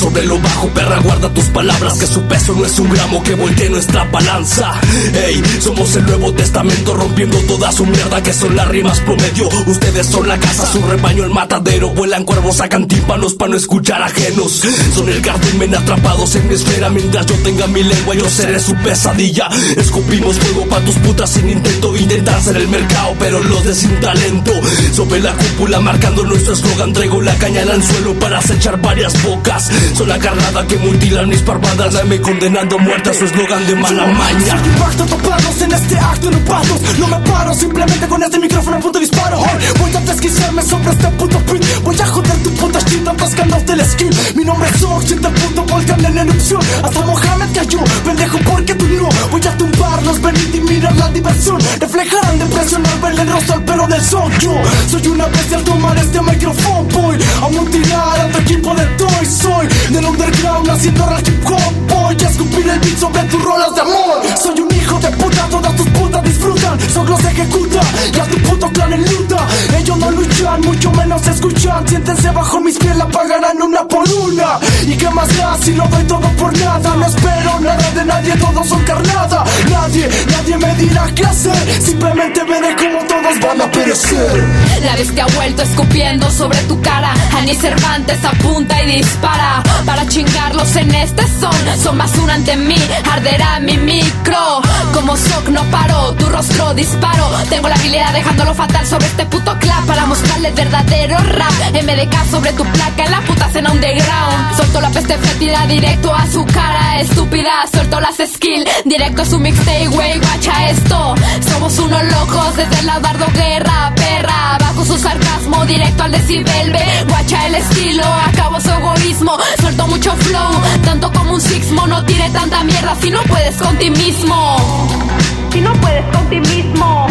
sobre lo bajo, perra, guarda tus palabras, que su peso no es un gramo que voltee nuestra balanza. Ey, somos el Nuevo Testamento, rompiendo toda su mierda que son las rimas promedio. Ustedes son la casa, su rebaño el matadero. Vuelan cuervos, sacan tímpanos pa' no escuchar ajenos. Son el cardumen atrapados en mi esfera. Mientras yo tenga mi lengua, yo seré su pesadilla. Escupimos fuego pa' tus putas sin intento. Intentar ser el mercado, pero los de sin talento. Sobre la cúpula marcando nuestro eslogan, traigo la caña al anzuelo para acechar varias bocas. Son la carnada que mutilan mis parvadas, la me condenando muerta, su eslogan de mala maña. Soy impacto, topados en este acto, no pasos. No me paro, simplemente con este micrófono a punto disparo. Voy a desquiciarme sobre este puto beat. Voy a joder tu puta shit, atascándote el skill. Mi nombre es Oxid, el puto volcán en erupción. Hasta Mohamed cayó, pendejo, porque tú no. Voy a tumbarlos, venid y mirar la diversión. Reflejarán depresión al verle el rostro al pelo del sol. Yo soy una bestia al tomar este micrófono. Voy a mutilar a tu equipo de toy. Soy del underground haciendo rap hip hop. Voy a escupir el beat sobre tus rolas de amor. Soy un hijo de puta, todas tus putas disfrutan, solo se ejecuta y a tu puto clan en luta. Ellos no luchan, mucho menos escuchan. Siéntense bajo mis pies, la pagarán una por una. ¿Y qué más da si lo doy todo por nada? No espero nada de nadie, todos son carnada. Nadie me dirá qué hacer. Simplemente veré como todos van a perecer. La bestia ha vuelto escupiendo sobre tu cara. Ani Cervantes apunta y dispara para chingarlos en este son basura ante mí, arderá mi micro. Como Shock no paro, tu rostro disparo. Tengo la habilidad dejándolo fatal sobre este puto clap para mostrarle el verdadero rap. MDK sobre tu placa en la puta escena underground. Solto la peste fétida directo a su cara estúpida. Suelto las skills directo a su mixtape, wey, guacha esto. Somos unos locos desde el lado Dardo Guerra, perra. Bajo su sarcasmo directo al decibel, ve, guacha el estilo. Acabo su egoísmo, suelto mucho flow, tanto como un sixmo. No tire tanta mierda si no puedes con ti mismo. Si no puedes con ti mismo.